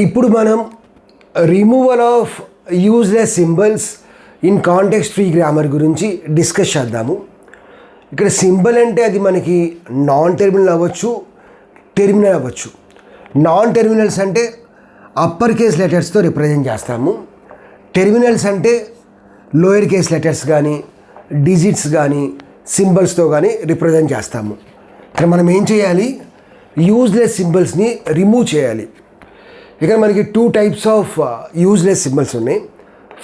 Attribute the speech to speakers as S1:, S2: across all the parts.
S1: ఇప్పుడు మనం removal of useless symbols in context free grammar గురించి డిస్కస్ చేద్దాము. ఇక్కడ సింబల్ అంటే అది మనకి నాన్ టెర్మినల్ అవ్వచ్చు, టెర్మినల్ అవ్వచ్చు. నాన్ టెర్మినల్స్ అంటే అప్పర్ కేస్ లెటర్స్తో రిప్రజెంట్ చేస్తాము. టెర్మినల్స్ అంటే లోయర్ కేస్ లెటర్స్ కానీ డిజిట్స్ కానీ సింబల్స్తో కానీ రిప్రజెంట్ చేస్తాము. ఇక్కడ మనం ఏం చేయాలి, యూజ్లెస్ సింబల్స్ని రిమూవ్ చేయాలి. ఇక్కడ మనకి 2 టైప్స్ ఆఫ్ యూజ్లెస్ సింబల్స్ ఉన్నాయి.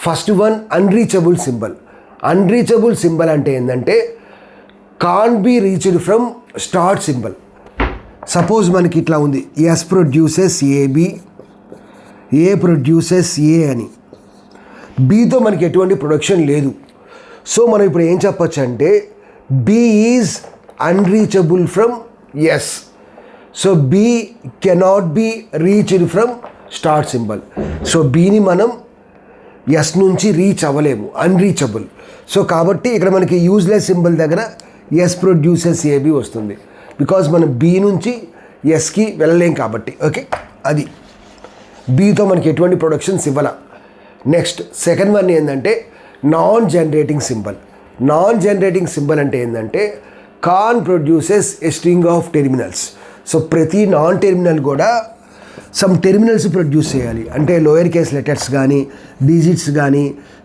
S1: First one unreachable symbol. Unreachable symbol అంటే ఏంటంటే can be reached from start symbol. Suppose మనకి ఇట్లా ఉంది, S produces AB, A produces A అని. బీతో మనకి ఎటువంటి ప్రొడక్షన్ లేదు. సో మనం ఇప్పుడు ఏం చెప్పచ్చు అంటే B is unreachable from S. So B cannot be reached from start symbol. So బీని మనం ఎస్ నుంచి రీచ్ అవ్వలేము, అన్రీచబుల్. సో కాబట్టి ఇక్కడ మనకి యూజ్లెస్ సింబల్ దగ్గర ఎస్ ప్రొడ్యూసెస్ ఏబి వస్తుంది, బికాజ్ మనం బి నుంచి ఎస్కి వెళ్ళలేం కాబట్టి. ఓకే, అది బీతో మనకి ఎటువంటి ప్రొడక్షన్స్ ఇవ్వాల. నెక్స్ట్ సెకండ్ వన్ ఏంటంటే non generating symbol. Non generating symbol అంటే ఏంటంటే can produces a string of terminals. So ప్రతి నాన్ టెర్మినల్ కూడా సమ్ టెర్మినల్స్ ప్రొడ్యూస్ చేయాలి. అంటే లోయర్ కేస్ లెటర్స్ కానీ డిజిట్స్ కానీ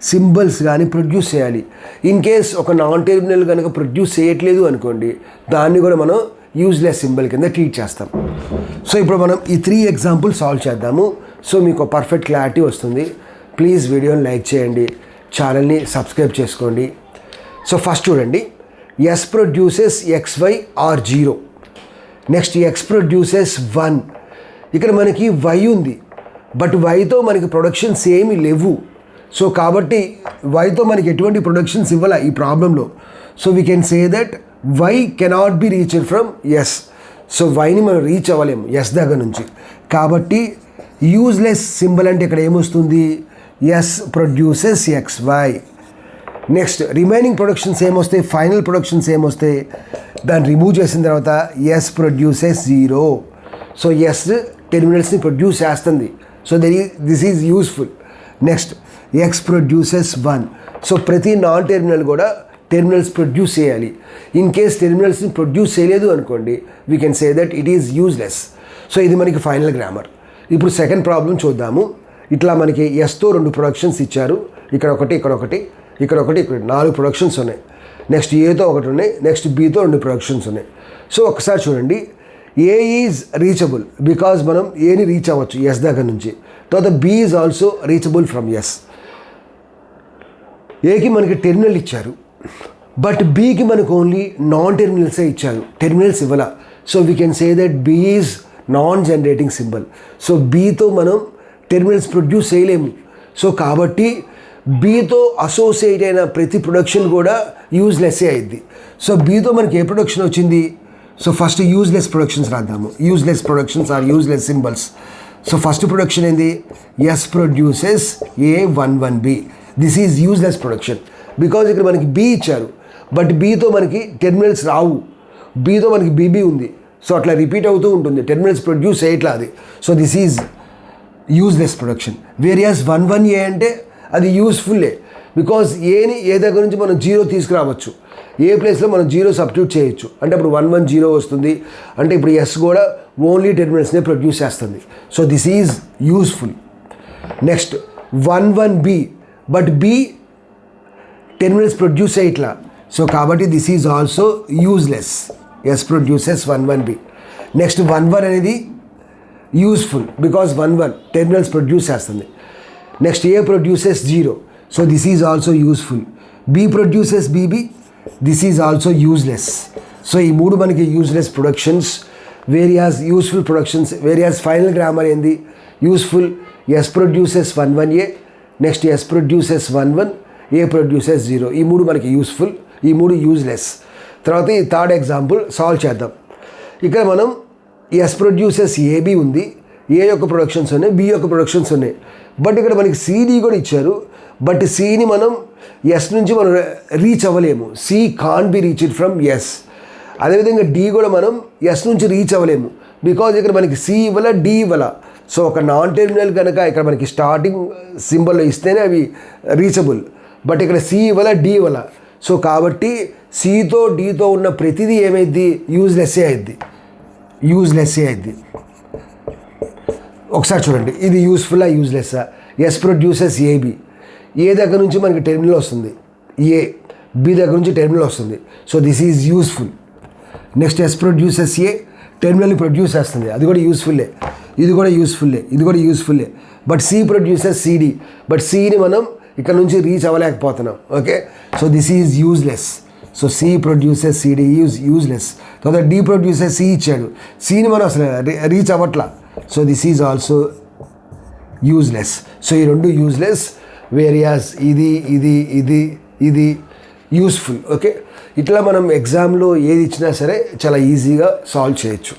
S1: సింబల్స్ కానీ ప్రొడ్యూస్ చేయాలి. ఇన్ కేస్ ఒక నాన్ టెర్మినల్ కనుక ప్రొడ్యూస్ చేయట్లేదు అనుకోండి, దాన్ని కూడా మనం యూజ్లెస్ సింబల్ కింద ట్రీట్ చేస్తాం. సో ఇప్పుడు మనం ఈ 3 ఎగ్జాంపుల్స్ సాల్వ్ చేద్దాము. సో మీకు పర్ఫెక్ట్ క్లారిటీ వస్తుంది. ప్లీజ్ వీడియోని లైక్ చేయండి, ఛానల్ని సబ్స్క్రైబ్ చేసుకోండి. సో ఫస్ట్ చూడండి, S produces XY or 0. Next X produces 1. ఇక్కడ మనకి వై ఉంది, బట్ వైతో మనకి ప్రొడక్షన్స్ ఏమీ లేవు. సో కాబట్టి వైతో మనకి ఎటువంటి ప్రొడక్షన్స్ ఇవ్వాల ఈ ప్రాబ్లంలో. So we can say that Y cannot be reached from S. So వైని మనం రీచ్ అవ్వలేము ఎస్ దగ్గర నుంచి. కాబట్టి యూజ్లెస్ సింబల్ అంటే ఇక్కడ ఏమొస్తుంది, S produces XY. Next remaining productions ఏమొస్తాయి, ఫైనల్ ప్రొడక్షన్స్ ఏమొస్తాయి, దాన్ని రిమూవ్ చేసిన తర్వాత ఎస్ ప్రొడ్యూసెస్ 0. సో ఎస్ టెర్మినల్స్ని ప్రొడ్యూస్ చేస్తుంది. So this is useful. Next X produces 1. So ప్రతి నాన్ టెర్మినల్ కూడా టెర్మినల్స్ ప్రొడ్యూస్ చేయాలి. ఇన్ కేస్ టెర్మినల్స్ని ప్రొడ్యూస్ చేయలేదు అనుకోండి, we can say that it is useless. So ఇది మనకి ఫైనల్ గ్రామర్. ఇప్పుడు సెకండ్ ప్రాబ్లం చూద్దాము. ఇట్లా మనకి ఎస్తో 2 ప్రొడక్షన్స్ ఇచ్చారు. ఇక్కడ ఒకటి, ఇక్కడ ఒకటి, ఇక్కడ ఒకటి, ఇక్కడ 4 ప్రొడక్షన్స్ ఉన్నాయి. నెక్స్ట్ ఏతో ఒకటి ఉన్నాయి, నెక్స్ట్ బీతో 2 ప్రొడక్షన్స్ ఉన్నాయి. సో ఒకసారి చూడండి, ఏ ఈజ్ రీచబుల్ బికాజ్ మనం ఏని రీచ్ అవ్వచ్చు ఎస్ దగ్గర నుంచి. తర్వాత B is also reachable from S. ఏకి మనకి టెర్మినల్ ఇచ్చారు, బట్ బీకి మనకు ఓన్లీ నాన్ టెర్మినల్సే ఇచ్చారు, టెర్మినల్స్ ఇవ్వాల. So we can say that B is non generating symbol. So బీతో మనం టెర్మినల్స్ ప్రొడ్యూస్ చేయలేము. సో కాబట్టి బీతో అసోసియేట్ అయిన ప్రతి ప్రొడక్షన్ కూడా యూజ్లెస్సే అయింది. సో బీతో మనకి ఏ ప్రొడక్షన్ వచ్చింది, సో ఫస్ట్ యూజ్లెస్ ప్రొడక్షన్స్ రాద్దాము. Useless productions are useless symbols. So first production ఏంది, S produces A11B. This is useless production because ఇక్కడ మనకి బి ఇచ్చారు, బట్ బీతో మనకి టెర్మినల్స్ రావు. బీతో మనకి బీబీ ఉంది. సో అట్లా రిపీట్ అవుతూ ఉంటుంది, టెర్మినల్స్ ప్రొడ్యూస్ చేయట్లా అది. So this is useless production. Various 11A అంటే అది యూస్ఫుల్లే, బికాజ్ ఏని ఏ దగ్గర నుంచి మనం 0 తీసుకురావచ్చు. ఏ ప్లేస్లో మనం 0 సబ్స్టిట్యూట్ చేయొచ్చు. అంటే అప్పుడు 11 వస్తుంది. అంటే ఇప్పుడు ఎస్ కూడా ఓన్లీ టెర్మినల్స్నే ప్రొడ్యూస్ చేస్తుంది. So this is useful. Next 11B, but B terminals produce చేయట్లా. సో కాబట్టి this is also useless. S produces 11B. Next 11 అనేది యూస్ఫుల్ బికాజ్ 11 టెర్మినల్స్ ప్రొడ్యూస్ చేస్తుంది. Next A produces 0. So this is also useful. B produces BB. This is also useless. So ఈ 3 మనకి useless productions. Various useful productions. Various final grammar ఏంది, useful. S produces 11A. Next S produces 11, A produces 0. ఈ 3 మనకి useful, ఈ 3 useless. తర్వాత ఈ third example solve చేద్దాం. ఇక్కడ మనం ఎస్ ప్రొడ్యూసెస్ ఏబి ఉంది, ఏ యొక్క ప్రొడక్షన్స్ ఉన్నాయి, బి యొక్క ప్రొడక్షన్స్ ఉన్నాయి. బట్ ఇక్కడ మనకి సిడి కూడా ఇచ్చారు, బట్ సిని మనం ఎస్ నుంచి మనం రీచ్ అవ్వలేము. C can be reached from S. అదేవిధంగా డి కూడా మనం ఎస్ నుంచి రీచ్ అవ్వలేము, బికాజ్ ఇక్కడ మనకి సి ఇవ్వాల డి ఇవ్వాల. సో ఒక నాన్ టెర్మినల్ కనుక ఇక్కడ మనకి స్టార్టింగ్ సింబల్లో ఇస్తేనే అవి రీచబుల్, బట్ ఇక్కడ సి ఇవ్వాల డి ఇవ్వాల. సో కాబట్టి సితో డితో ఉన్న ప్రతిదీ ఏమైద్ది, యూజ్లెస్సే అయిద్ది. ఒకసారి చూడండి, ఇది యూస్ఫుల్లా యూజ్లెస్సా? S produces AB. ఏ దగ్గర నుంచి మనకి టెర్మినల్ వస్తుంది, ఏ. బి దగ్గర నుంచి టెర్మినల్ వస్తుంది, so this is useful. Next S produces A, టెర్మినల్ని ప్రొడ్యూస్ చేస్తుంది, అది కూడా యూస్ఫుల్లే. ఇది కూడా యూస్ఫుల్లే. But C produces CD, but సిని మనం ఇక్కడ నుంచి రీచ్ అవ్వలేకపోతున్నాం. Okay, so this is useless. So C produces CD useless. తర్వాత డి ప్రొడ్యూసెస్ సి ఇచ్చాడు, సిని మనం అసలు రీచ్ అవ్వట్లా, so this is also useless. So ఈ రెండు యూజ్లెస్, వేరియాస్ ఇది యూస్ఫుల్. ఓకే, ఇట్లా మనం ఎగ్జామ్లో ఏది ఇచ్చినా సరే చాలా ఈజీగా సాల్వ్ చేయొచ్చు.